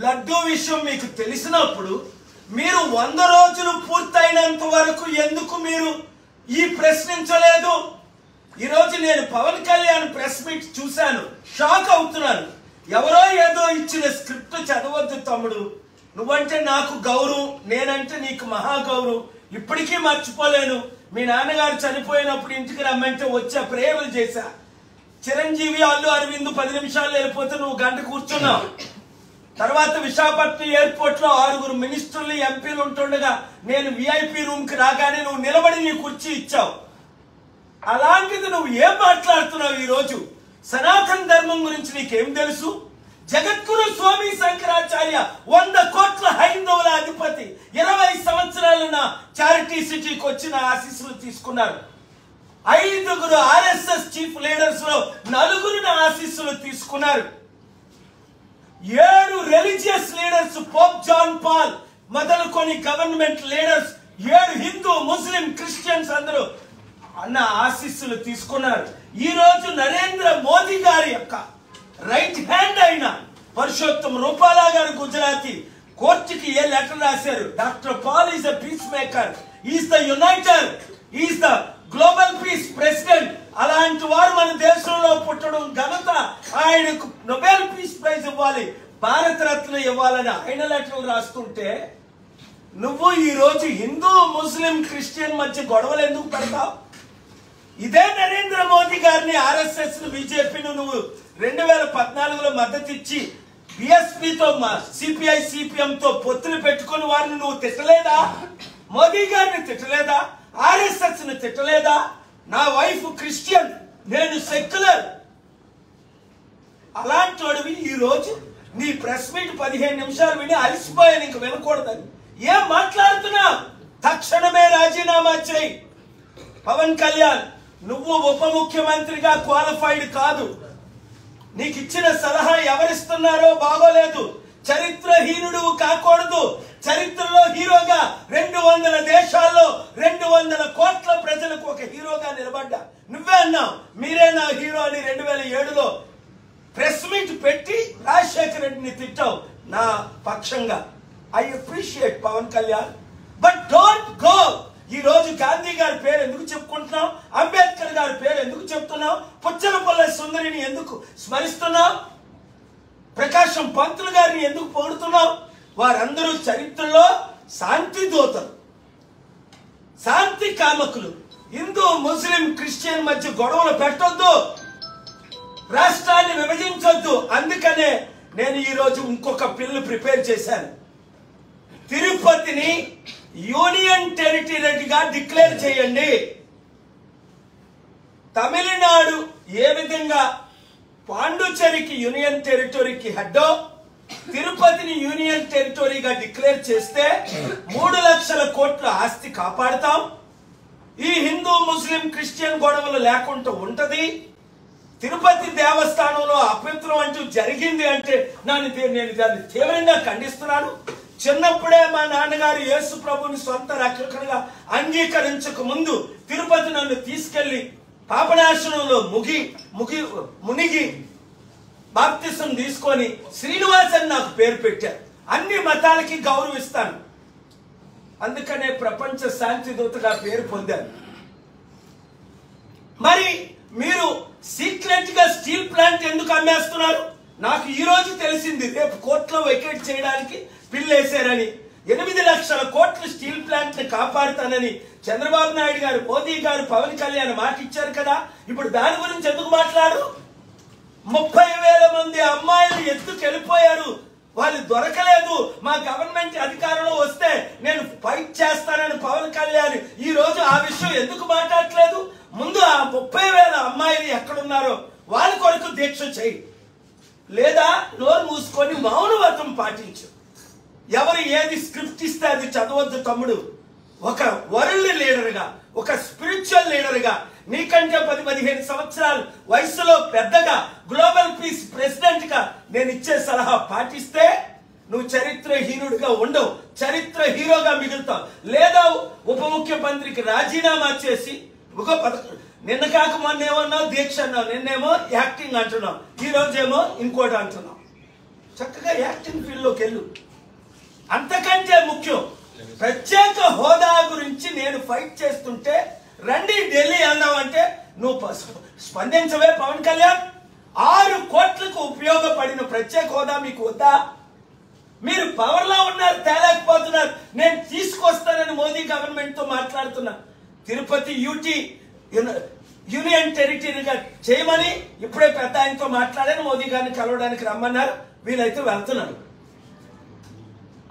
లడ్డూ విషయం మీకు తెలిసినప్పుడు మీరు 100 రోజులు పూర్తయినంత వరకు ఎందుకు మీరు ఈ ప్రశ్నించలేదు? ఈరోజు నేను పవన్ కళ్యాణ్ ప్రెస్ మీట్ చూశాను, షాక్ అవుతున్నాను. ఎవరో ఏదో ఇచ్చిన స్క్రిప్ట్ చదవద్దు తమ్ముడు, నువ్వంటే నాకు గౌరవం, నేనంటే నీకు మహా గౌరవం, ఇప్పటికీ మర్చిపోలేను. మీ నాన్నగారు చనిపోయినప్పుడు ఇంటికి రమ్మంటే వచ్చా, ప్రేయర్లు చేశా. చిరంజీవి, అల్లు అరవింద్ 10 నిమిషాలు వెళ్ళిపోతే నువ్వు గంట కూర్చున్నావు. తర్వాత విశాఖపట్నం ఎయిర్పోర్ట్ లో 6 మినిస్టర్లు, ఎంపీలు ఉంటుండగా నేను విఐపి రూమ్ కి రాగానే నువ్వు నిలబడి నీ కుర్చీ ఇచ్చావు. అలాంటిది నువ్వు ఏం మాట్లాడుతున్నావు? ఈరోజు సనాతన ధర్మం గురించి నీకేం తెలుసు? జగద్గురు స్వామి శంకరాచార్య 100 కోట్ల హైందవుల అధిపతి 20 సంవత్సరాలు నా చారిటీ సిటీకి వచ్చిన ఆశీస్సులు తీసుకున్నారు. 5 ఆర్ఎస్ఎస్ చీఫ్ లీడర్స్ లో 4 ఆశీస్సులు తీసుకున్నారు. 7 religious leaders, Pope John Paul మొదలుకొని government leaders, 7 Hindu, Muslim, Christians అందరూ అన్న ఆశీస్సులు తీసుకున్నారు. ఈ రోజు నరేంద్ర మోదీ గారి యొక్క రైట్ హ్యాండ్ అయిన పరుషోత్తం రూపాలా గారు గుజరాతీ కోర్టుకి ఏ లెటర్ రాశారు? Doctor Paul is the peacemaker, is the uniter, is the global peace president. అలాంటి వారు మన దేశంలో పుట్టడం ఘనత. ఆయనకు నోబెల్ పీస్ ప్రైజ్ ఇవ్వాలి, భారతరత్న ఇవ్వాలని ఆయన లెటర్లు రాస్తుంటే నువ్వు ఈ రోజు హిందూ, ముస్లిం, క్రిస్టియన్ మధ్య గొడవలు ఎందుకు పెడతావు? ఇదే నరేంద్ర మోదీ గారిని, ఆర్ఎస్ఎస్ బీజేపీని నువ్వు 2014లో మద్దతు ఇచ్చి బిఎస్పీతో, సిపిఐ సిపిఎం తో పొత్తులు పెట్టుకుని వారిని నువ్వు తిట్టలేదా? మోదీ గారిని తిట్టలేదా? ఆర్ఎస్ఎస్ ని తిట్టలేదా? నా వైఫ్ క్రిస్టియన్, నేను సెక్యులర్. అలాంటి వాడివి ఈ రోజు నీ ప్రెస్ మీట్ 15 నిమిషాలు విని అలసిపోయాను, ఇంక వినకూడదని ఏం మాట్లాడుతున్నా? తక్షణమే రాజీనామా చేయి. పవన్ కళ్యాణ్, నువ్వు ఉప ముఖ్యమంత్రిగా క్వాలిఫైడ్ కాదు. నీకు ఇచ్చిన సలహా ఎవరిస్తున్నారో బాగోలేదు. చరిత్రహీనుడు కాకూడదు. చరిత్రలో హీరోగా 200 దేశాల్లో 200 కోట్ల ప్రజలకు ఒక హీరోగా నిలబడ్డా. నువ్వే అన్నావు మీరే నా హీరో అని 2007లో ప్రెస్ మీట్ పెట్టి రాజశేఖర్ రెడ్డిని తిట్టావు నా పక్షంగా. I appreciate Pawan Kalyan, but don't go. ఈ రోజు గాంధీ గారి పేరు ఎందుకు చెప్పుకుంటున్నావు? అంబేద్కర్ గారి పేరు ఎందుకు చెప్తున్నావు? పుచ్చలపల్లె సుందరిని ఎందుకు స్మరిస్తున్నావు? ప్రకాశం పంతులు గారిని ఎందుకు పొగుడుతున్నావు? వారందరూ చరిత్రలో శాంతి దూతలు, శాంతి కామకులు. హిందూ, ముస్లిం, క్రిస్టియన్ మధ్య గొడవలు పెట్టొద్దు, రాష్ట్రాన్ని విభజించొద్దు. అందుకనే నేను ఈ రోజు ఇంకొక బిల్లు ప్రిపేర్ చేశాను. తిరుపతిని యూనియన్ టెరిటరీగా డిక్లేర్ చేయండి. తమిళనాడు ఏ విధంగా పాండుచేరికి యూనియన్ టెరిటరీకి హెడ్డో, తిరుపతిని యూనియన్ టెరిటరీగా డిక్లేర్ చేస్తే 3 లక్షల కోట్ల ఆస్తి కాపాడుతాం. ఈ హిందూ, ముస్లిం, క్రిస్టియన్ గొడవలు లేకుండా ఉంటది. తిరుపతి దేవస్థానంలో అపవిత్రం అంటూ జరిగింది అంటే నేను దాన్ని తీవ్రంగా ఖండిస్తున్నాను. చిన్నప్పుడే మా నాన్నగారు యేసు ప్రభుని సొంత రక్షకునిగా అంగీకరించక ముందు తిరుపతి నన్ను తీసుకెళ్లి పాపనాశనంలో మునిగి బాప్తిసం తీసుకొని శ్రీనివాస్ అని నాకు పేరు పెట్టారు. అన్ని మతాలకి గౌరవిస్తాను, అందుకనే ప్రపంచ శాంతి దూతగా పేరు పొందాను. మరి మీరు సీక్రెట్ గా స్టీల్ ప్లాంట్ ఎందుకు అమ్మేస్తున్నారు? నాకు ఈ రోజు తెలిసింది. రేపు కోర్టులో వెకేట్ చేయడానికి బిల్లు వేశారని. 8 లక్షల కోట్ల స్టీల్ ప్లాంట్ ని కాపాడుతానని చంద్రబాబు నాయుడు గారు, మోదీ గారు, పవన్ కళ్యాణ్ మాట ఇచ్చారు కదా. ఇప్పుడు దాని గురించి ఎందుకు మాట్లాడు? 30,000 మంది అమ్మాయిలు ఎత్తుకు వెళ్ళిపోయారు, వాళ్ళు దొరకలేదు. మా గవర్నమెంట్ అధికారంలో వస్తే నేను ఫైట్ చేస్తానని పవన్ కళ్యాణ్ ఈ రోజు ఆ విషయం ఎందుకు మాట్లాడట్లేదు? ముందు ఆ 30,000 అమ్మాయిలు ఎక్కడున్నారో వాళ్ళ కొరకు దీక్ష చేయి, లేదా నోరు మూసుకొని మౌనవ్రతం పాటించు. ఎవరు ఏది స్క్రిప్ట్ ఇస్తే అది చదవద్దు తమ్ముడు. ఒక వరల్డ్ లీడర్గా, ఒక స్పిరిచువల్ లీడర్గా, నీకంటే 10-15 సంవత్సరాలు వయసులో పెద్దగా, గ్లోబల్ పీస్ ప్రెసిడెంట్ గా నేను ఇచ్చే సలహా పాటిస్తే నువ్వు చరిత్రహీనుడిగా ఉండవు, చరిత్ర హీరోగా మిగులుతావు. లేదా ఉప ముఖ్యమంత్రికి రాజీనామా చేసి నిన్న కాక మొన్న ఏమన్నావు దీక్ష అన్నావు, నిన్నేమో యాక్టింగ్ అంటున్నావు, ఈ రోజేమో ఇంకోటి అంటున్నావు. చక్కగా యాక్టింగ్ ఫీల్డ్లోకి వెళ్ళు. అంతకంటే ముఖ్యం, ప్రత్యేక హోదా గురించి నేను ఫైట్ చేస్తుంటే రండి ఢిల్లీ వెళ్దామంటే నువ్వు స్పందించవే పవన్ కళ్యాణ్. 6 కోట్లకు ఉపయోగపడిన ప్రత్యేక హోదా మీకు వద్దా? మీరు పవర్ లో ఉన్నారు, తేలేకపోతున్నారు. నేను తీసుకొస్తానని మోదీ గవర్నమెంట్ తో మాట్లాడుతున్నా. తిరుపతి యూటీ యూనియన్ టెరిటరీగా చేయమని ఇప్పుడే పెద్ద ఆయనతో మాట్లాడాను. మోదీ గారిని కలవడానికి రమ్మన్నారు. వీలైతే వెళ్తున్నారు.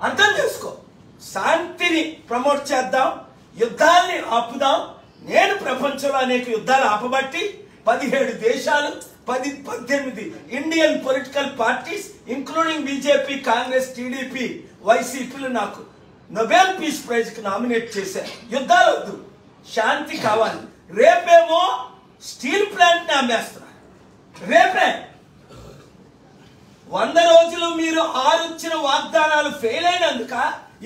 అర్థం చేసుకో. శాంతిని ప్రమోట్ చేద్దాం, యుద్ధాల్ని ఆపుదాం. నేను ప్రపంచంలో అనేక యుద్ధాలు ఆపబట్టి 17 దేశాలు 18 Indian political parties including BJP, Congress, TDP, వైసీపీలు నాకు నోబెల్ పీస్ ప్రైజ్ కి నామినేట్ చేశారు. యుద్ధాలు వద్దు, శాంతి కావాలి. రేపేమో స్టీల్ ప్లాంట్ ని అమ్మేస్తున్నారు. రేపే 100 రోజులు మీరు 6 ఇచ్చిన వాగ్దానాలు ఫెయిల్ అయినందుక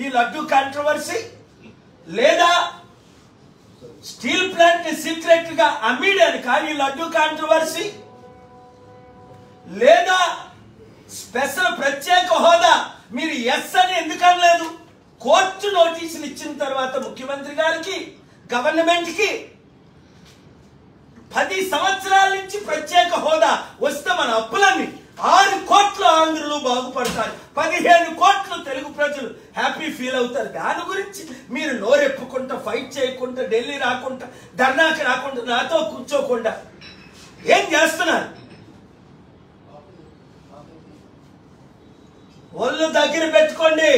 ఈ లడ్డు కాంట్రవర్సీ, లేదా స్టీల్ ప్లాంట్ ని సీక్రెట్ గా అమ్మేయడానిక ఈ లడ్డు కాంట్రవర్సీ, లేదా స్పెషల్ ప్రత్యేక హోదా మీరు ఎస్ అని ఎందుకు అనలేదు? కోర్టు నోటీసులు ఇచ్చిన తర్వాత ముఖ్యమంత్రి గారికి, గవర్నమెంట్ కి 10 సంవత్సరాల నుంచి ప్రత్యేక హోదా వస్తే మన అప్పులన్నీ 6 కోట్ల ఆంధ్రులు బాగుపడతారు, 15 కోట్ల తెలుగు ప్రజలు హ్యాపీ ఫీల్ అవుతారు. దాని గురించి మీరు నోరెప్పుకుంటా, ఫైట్ చేయకుండా, ఢిల్లీ రాకుండా, ధర్నాకి రాకుండా, నాతో కూర్చోకుండా ఏం చేస్తున్నారు? ఒళ్ళు దగ్గర పెట్టుకోండి.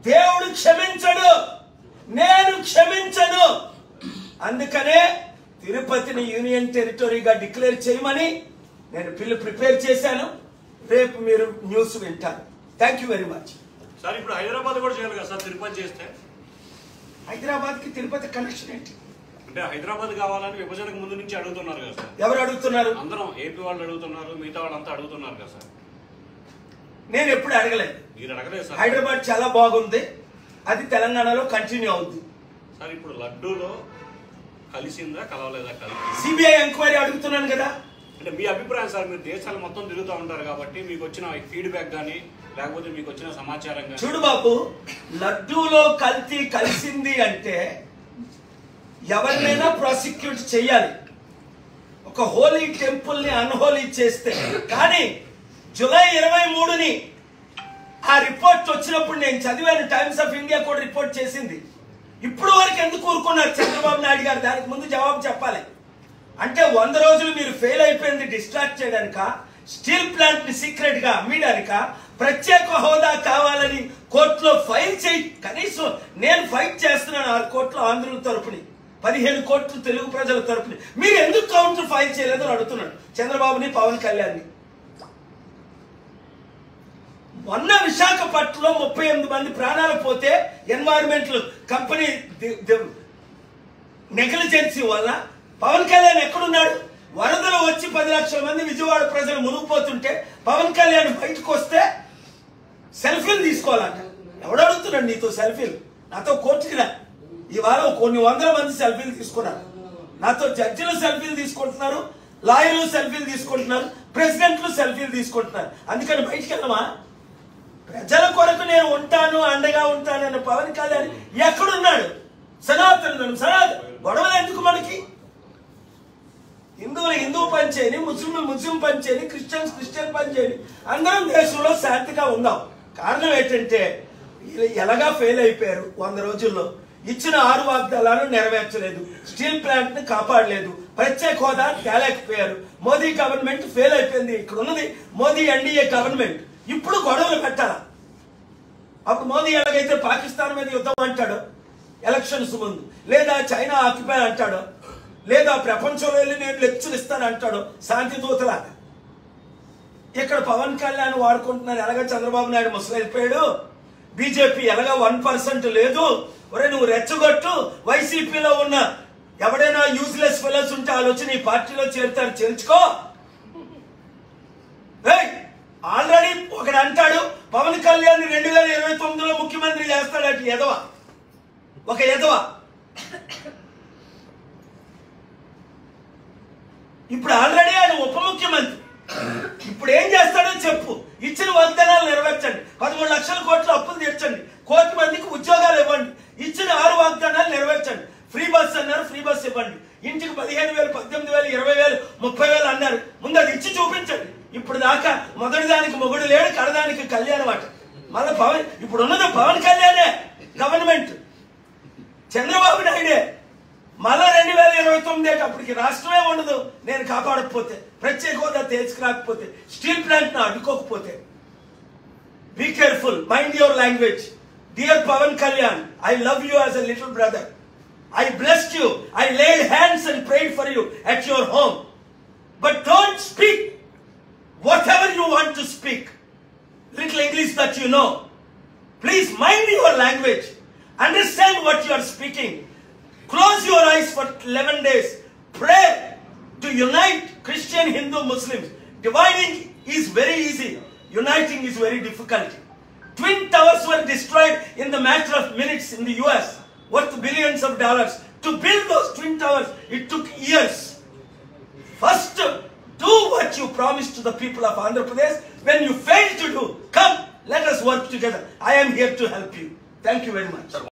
దేవుడు క్షమించడు, నేను క్షమించను. అందుకనే తిరుపతిని యూనియన్ టెరిటరీగా డిక్లేర్ చేయమని నేను బిల్లు ప్రిపేర్ చేశాను. రేపు మీరు న్యూస్ వింటారు. Thank you very much. Sir ఇప్పుడు హైదరాబాద్ కూడా చేయాలి కదా సార్? తిరుపతి చేస్తే హైదరాబాద్ కి తిరుపతి కనెక్షన్ ఏంటి? అంటే హైదరాబాద్ కావాలని విభజనకు ముందు నుంచి అడుగుతున్నారు కదా సార్? ఎవరు అడుగుతున్నారు? అందరం ఏపీ వాళ్ళు అడుగుతున్నారు, మిగతా వాళ్ళంతా అడుగుతున్నారు కదా సార్? నేను ఎప్పుడు అడగలేదు. మీరు అడగలేదు సార్? హైదరాబాద్ చాలా బాగుంది, అది తెలంగాణలో కంటిన్యూ అవుతుంది సార్. ఇప్పుడు లడ్డూలో కలిసిందా కలవలేదా? కలిసి సిబిఐ ఎంక్వైరీ అడుగుతున్నాను కదా. అంటే మీ అభిప్రాయం సార్, మీరు దేశాలు మొత్తం తిరుగుతూ ఉంటారు కాబట్టి మీకు వచ్చిన ఫీడ్బ్యాక్ కానీ లేకపోతే మీకు వచ్చిన సమాచారం కానీ. చూడు బాబు, లడ్డూలో కల్తీ కలిసింది అంటే ఎవరినైనా ప్రాసిక్యూట్ చేయాలి. ఒక హోలీ టెంపుల్ ని అన్హోలీ చేస్తే. కానీ జూలై 23ని ఆ రిపోర్ట్ వచ్చినప్పుడు నేను చదివాను. టైమ్స్ ఆఫ్ ఇండియా కూడా రిపోర్ట్ చేసింది. ఇప్పుడు వరకు ఎందుకు ఊరుకున్నారు చంద్రబాబు నాయుడు గారు? దానికి ముందు జవాబు చెప్పాలి. అంటే 100 రోజులు మీరు ఫెయిల్ అయిపోయింది డిస్ట్రాక్ట్ చేయడానిక, స్టీల్ ప్లాంట్ ని సీక్రెట్ గా అమ్మడానిక, ప్రత్యేక హోదా కావాలని కోర్టులో ఫైల్ చేయి. కనీసం నేను ఫైట్ చేస్తున్నాను 6 కోట్ల ఆంధ్రుల తరపుని, 15 కోట్ల తెలుగు ప్రజల తరపుని. మీరు ఎందుకు కౌంటర్ ఫైల్ చేయలేదని అడుగుతున్నాడు చంద్రబాబుని, పవన్ కళ్యాణ్ని. మొన్న విశాఖపట్నంలో 38 మంది ప్రాణాలు పోతే ఎన్వైరన్మెంటల్ కంపెనీ నెగ్లిజెన్సీ వల్ల పవన్ కళ్యాణ్ ఎక్కడున్నాడు? వరదలు వచ్చి 10 లక్షల మంది విజయవాడ ప్రజలు మునిగిపోతుంటే పవన్ కళ్యాణ్ బయటకు వస్తే సెల్ఫీలు తీసుకోవాలంట. ఎవడు అడుగుతున్నాడు నీతో సెల్ఫీలు? నాతో కోర్టుకి రా. ఇవాళ కొన్ని 100 మంది సెల్ఫీలు తీసుకున్నారు. నాతో జడ్జిలు సెల్ఫీలు తీసుకుంటున్నారు, లాయర్లు సెల్ఫీలు తీసుకుంటున్నారు, ప్రెసిడెంట్లు సెల్ఫీలు తీసుకుంటున్నారు. అందుకని బయటికి వెళ్ళమా? ప్రజల కొరకు నేను ఉంటాను, అండగా ఉంటానన్న పవన్ కళ్యాణ్ ఎక్కడున్నాడు? సనాతనం గొడవలు ఎందుకు మనకి? హిందువులు హిందూ పని చేయని, ముస్లింలు ముస్లిం పని చేయని, క్రిస్టియన్స్ క్రిస్టియన్ పని చేయని, అందరం దేశంలో శాంతిగా ఉందాం. కారణం ఏంటంటే ఎలాగా ఫెయిల్ అయిపోయారు. 100 రోజుల్లో ఇచ్చిన 6 వాగ్దానాలు నెరవేర్చలేదు, స్టీల్ ప్లాంట్ ని కాపాడలేదు, ప్రత్యేక హోదా తేలేకపోయారు. మోదీ గవర్నమెంట్ ఫెయిల్ అయిపోయింది. ఇక్కడ ఉన్నది మోదీ ఎన్డీఏ గవర్నమెంట్. ఇప్పుడు గొడవలు పెట్టాలా? అప్పుడు మోదీ ఎలాగైతే పాకిస్తాన్ మీద యుద్ధం అంటాడో ఎలక్షన్స్ ముందు, లేదా చైనా ఆక్యుపై అంటాడో, లేదా ప్రపంచంలో వెళ్ళి నేను లెక్చర్ ఇస్తాను అంటాడో శాంతి దూతలాగా, ఇక్కడ పవన్ కళ్యాణ్ వాడుకుంటున్నారు. ఎలాగ చంద్రబాబు నాయుడు ముసలి వెళ్ళిపోయాడు, బీజేపీ ఎలాగా 1% లేదు, ఒరే నువ్వు రెచ్చగొట్టు, వైసీపీలో ఉన్న ఎవడైనా యూజ్లెస్ ఫెలోస్ ఉంటే ఆలోచన ఈ పార్టీలో చేరుతారు, చేర్చుకో. ఆల్రెడీ ఒకడు అంటాడు పవన్ కళ్యాణ్ 2029లో ముఖ్యమంత్రి చేస్తాడట. ఎదవ, ఒక ఎదవ. ఇప్పుడు ఆల్రెడీ ఆయన ఉప ముఖ్యమంత్రి. ఇప్పుడు ఏం చేస్తాడో చెప్పు. ఇచ్చిన వాగ్దానాలు నెరవేర్చండి. 13 లక్షల కోట్ల అప్పులు తీర్చండి. 1 కోటి మందికి ఉద్యోగాలు ఇవ్వండి. ఇచ్చిన 6 వాగ్దానాలు నెరవేర్చండి. ఫ్రీ బస్ అన్నారు, ఫ్రీ బస్ ఇవ్వండి. ఇంటికి 15,000, 18,000, 20,000, 30,000 అన్నారు. ముందు అది ఇచ్చి చూపించండి. ఇప్పుడు దాకా మొదటి దానికి మొగుడు లేడు, కడదానికి కళ్యాణం అట. మళ్ళీ ఇప్పుడు ఉన్నది పవన్ కళ్యాణే గవర్నమెంట్, చంద్రబాబు నాయుడే. మళ్ళా 2029 అప్పటికి రాష్ట్రమే ఉండదు నేను కాపాడకపోతే, ప్రత్యేక హోదా తీసుకురాకపోతే, స్టీల్ ప్లాంట్ ను అడ్డుకోకపోతే. Be careful, mind your language. Dear Pavan Kalyan, I love you as a little brother. I blessed you. I laid hands and prayed for you at your home. But don't speak whatever you want to speak. Little English that you know. Please mind your language. Understand what you are speaking. Close your eyes for 11 days. Pray to unite Christian, Hindu, Muslims. Dividing is very easy. Uniting is very difficult. Twin towers were destroyed in the matter of minutes in the US. Worth billions of dollars. To build those twin towers, it took years. First, do what you promised to the people of Andhra Pradesh. When you fail to do, come, let us work together. I am here to help you. Thank you very much.